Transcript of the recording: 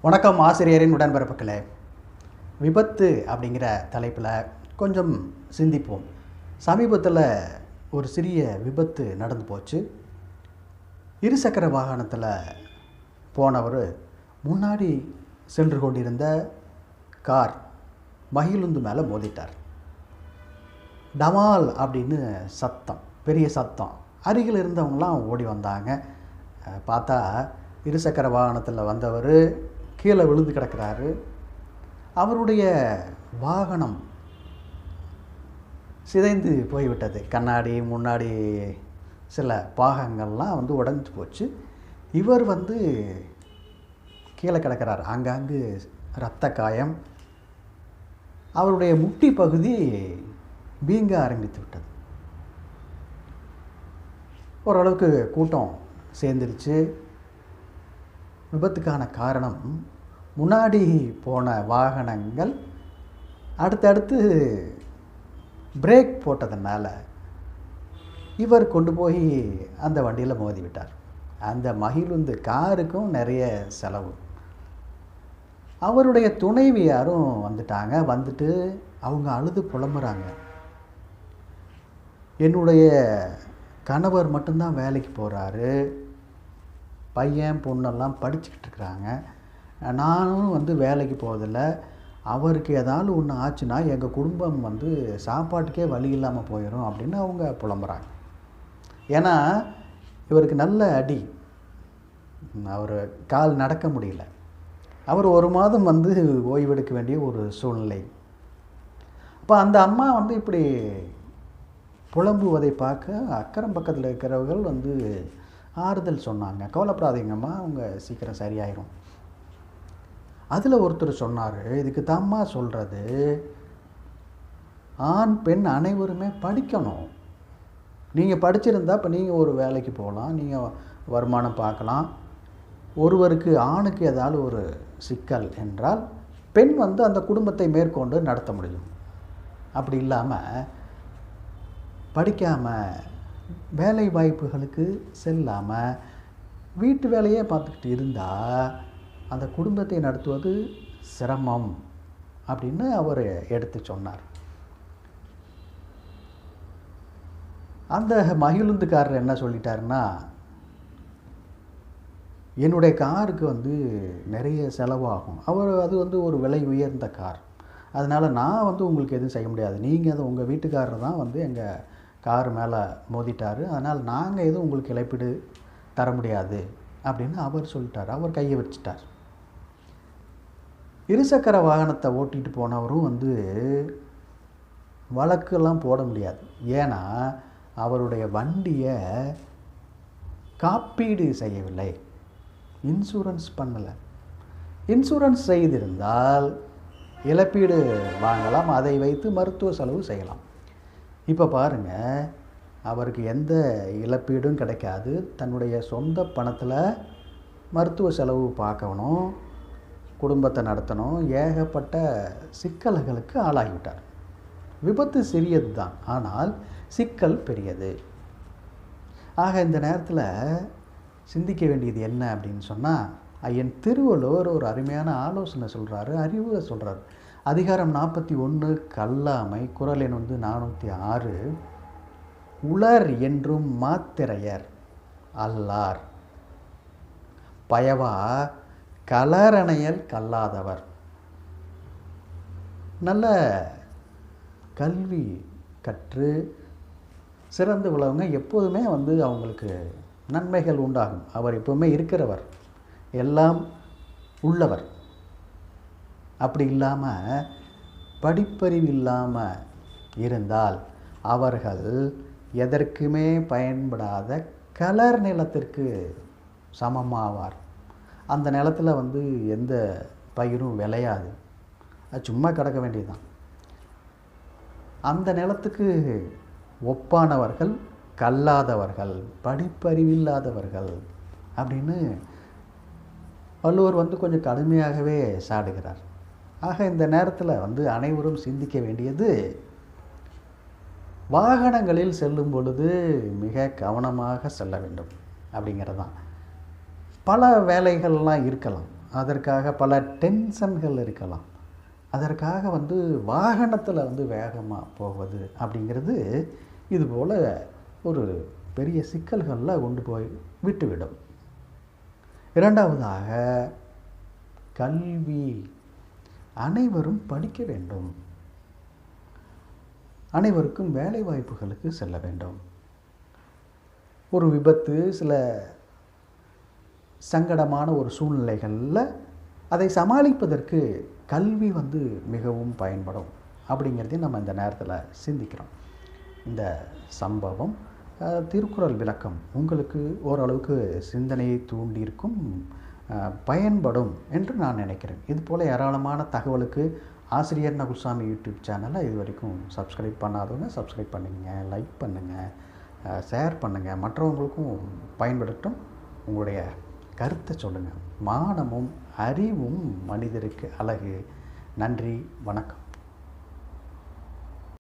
வணக்கம் ஆசிரியரின் உடன்பிறப்புகளே. விபத்து அப்படிங்கிற தலைப்பில் கொஞ்சம் சிந்திப்போம். சமீபத்தில் ஒரு சிறிய விபத்து நடந்து போச்சு. இருசக்கர வாகனத்தில் போனவர் முன்னாடி சென்று கொண்டிருந்த கார் மகிழுந்து மேலே மோதிட்டார். டமால் அப்படின்னு சத்தம், பெரிய சத்தம். அருகில் இருந்தவங்களாம் ஓடி வந்தாங்க. பார்த்தா இருசக்கர வாகனத்தில் வந்தவர் கீழே விழுந்து கிடக்கிறாரு. அவருடைய வாகனம் சிதைந்து போய்விட்டது. கண்ணாடி முன்னாடி சில பாகங்கள்லாம் உடைஞ்சு போச்சு. இவர் கீழே கிடக்கிறார். ஆங்காங்கு இரத்த காயம். அவருடைய முட்டி பகுதி வீங்க ஆரம்பித்து விட்டது. ஓரளவுக்கு கூட்டம் சேர்ந்துருச்சு. விபத்துக்கான காரணம் முன்னாடி போன வாகனங்கள் அடுத்தடுத்து பிரேக் போட்டதுனால இவர் கொண்டு போய் அந்த வண்டியில் மோதிவிட்டார். அந்த மகிழுந்து காருக்கும் நிறைய செலவு. அவருடைய துணைவியாரும் வந்துட்டாங்க. வந்துட்டு அவங்க அழுது புலம்புறாங்க. என்னுடைய கணவர் மட்டும்தான் வேலைக்கு போகிறாரு, பையன் பொண்ணெல்லாம் படிச்சுக்கிட்டு இருக்கிறாங்க, நானும் வேலைக்கு போகிறதில்ல, அவருக்கு ஏதாவது ஒன்று ஆச்சுன்னா எங்கள் குடும்பம் சாப்பாட்டுக்கே வழி இல்லாமல் போயிடும் அப்படின்னு அவங்க புலம்புறாங்க. ஏன்னா இவருக்கு நல்ல அடி, அவர் கால் நடக்க முடியல. அவர் ஒரு மாதம் ஓய்வெடுக்க வேண்டிய ஒரு சூழ்நிலை. அப்போ அந்த அம்மா இப்படி புலம்புவதை பார்க்க அக்கறம் பக்கத்தில் இருக்கிறவர்கள் ஆறுதல் சொன்னாங்க. கவலைப்படாதீங்கம்மா, அவங்க சீக்கிரம் சரியாயிரும். அதில் ஒருத்தர் சொன்னார், இதுக்கு தாம்மா சொல்கிறது, ஆண் பெண் அனைவருமே படிக்கணும். நீங்கள் படிச்சிருந்தா இப்போ நீங்கள் ஒரு வேலைக்கு போகலாம், நீங்கள் வருமானம் பார்க்கலாம். ஒருவருக்கு ஆணுக்கு ஏதாவது ஒரு சிக்கல் என்றால் பெண் அந்த குடும்பத்தை மேற்கொண்டு நடத்த முடியும். அப்படி இல்லாமல் படிக்காமல் வேலை வாய்ப்புகளுக்கு செல்லாமல் வீட்டு வேலையே பார்த்துக்கிட்டு இருந்தால் அந்த குடும்பத்தை நடத்துவது சிரமம் அப்படின்னு அவர் எடுத்து சொன்னார். அந்த மகிழுந்துக்காரர் என்ன சொல்லிட்டாருன்னா, என்னுடைய காருக்கு நிறைய செலவாகும், அது ஒரு விலை உயர்ந்த கார், அதனால் நான் உங்களுக்கு எதுவும் செய்ய முடியாது, நீங்கள் உங்கள் வீட்டுக்காரர் தான் எங்கள் கார் மேலே மோதிட்டார், அதனால் நாங்கள் எதுவும் உங்களுக்கு இழப்பீடு தர முடியாது அப்படின்னு அவர் சொல்லிட்டார். அவர் கையை வச்சிட்டார். இருசக்கர வாகனத்தை ஓட்டிகிட்டு போனவரும் வழக்கெல்லாம் போட முடியாது. ஏன்னா அவருடைய வண்டியை காப்பீடு செய்யவில்லை, இன்சூரன்ஸ் பண்ணலை. இன்சூரன்ஸ் செய்திருந்தால் இழப்பீடு வாங்கலாம், அதை வைத்து மருத்துவ செலவு செய்யலாம். இப்போ பாருங்கள், அவருக்கு எந்த இழப்பீடும் கிடைக்காது. தன்னுடைய சொந்த பணத்தில் மருத்துவ செலவு பார்க்கணும், குடும்பத்தை நடத்தணும், ஏகப்பட்ட சிக்கல்களுக்கு ஆளாகிவிட்டார். விபத்து சிறியது தான், ஆனால் சிக்கல் பெரியது. ஆக இந்த நேரத்தில் சிந்திக்க வேண்டியது என்ன அப்படின்னு சொன்னால், ஐயன் திருவள்ளுவர் ஒரு அருமையான ஆலோசனை சொல்கிறாரு, அறிவுரை சொல்கிறார். அதிகாரம் 41 கல்லாமை, குறள் எண் 406. உளர் என்றும் மாத்திரையர் அல்லார், பயவா கலரணையல் கல்லாதவர். நல்ல கல்வி கற்று சிறந்து உள்ளவங்க எப்போதுமே அவங்களுக்கு நன்மைகள் உண்டாகும். அவர் எப்போவுமே இருக்கிறவர், எல்லாம் உள்ளவர். அப்படி இல்லாமல் படிப்பறிவு இல்லாமல் இருந்தால் அவர்கள் எதற்குமே பயன்படாத கலர் நிலத்திற்கு சமமாவார். அந்த நிலத்தில் எந்த பயிரும் விளையாது, அது சும்மா கிடக்க வேண்டியதுதான். அந்த நிலத்துக்கு ஒப்பானவர்கள் கல்லாதவர்கள், படிப்பறிவில்லாதவர்கள் அப்படின்னு வள்ளுவர் கொஞ்சம் கடுமையாகவே சாடுகிறார். ஆக இந்த நேரத்தில் அனைவரும் சிந்திக்க வேண்டியது, வாகனங்களில் செல்லும் பொழுது மிக கவனமாக செல்ல வேண்டும் அப்படிங்கிறது தான். பல வேலைகள்லாம் இருக்கலாம். அதற்காக பல டென்ஷன்கள் இருக்கலாம். அதற்காக வாகனத்தில் வேகமாக போவது அப்படிங்கிறது இதுபோல் ஒரு பெரிய சிக்கல்களில் கொண்டு போய் விட்டுவிடும். இரண்டாவதாக, கல்வி. அனைவரும் படிக்க வேண்டும். அனைவருக்கும் வேலை வாய்ப்புகளுக்கு செல்ல வேண்டும். ஒரு விபத்து, சில சங்கடமான ஒரு சூழ்நிலைகளில் அதை சமாளிப்பதற்கு கல்வி மிகவும் பயன்படும் அப்படிங்கிறதையும் நம்ம இந்த நேரத்தில் சிந்திக்கிறோம். இந்த சம்பவம், திருக்குறள் விளக்கம் உங்களுக்கு ஓரளவுக்கு சிந்தனையை தூண்டியிருக்கும், பயன்படும் என்று நான் நினைக்கிறேன். இதுபோல் ஏராளமான தகவலுக்கு ஆசிரியர் நகுல்சாமி யூடியூப் சேனலை இது வரைக்கும் சப்ஸ்கிரைப் பண்ணாதவங்க சப்ஸ்கிரைப் பண்ணுங்க, லைக் பண்ணுங்கள், ஷேர் பண்ணுங்கள், மற்றவங்களுக்கும் பயன்படுத்தும். உங்களுடைய கருத்தை சொல்லுங்கள். மானமும் அறிவும் மனிதருக்கு அழகு. நன்றி, வணக்கம்.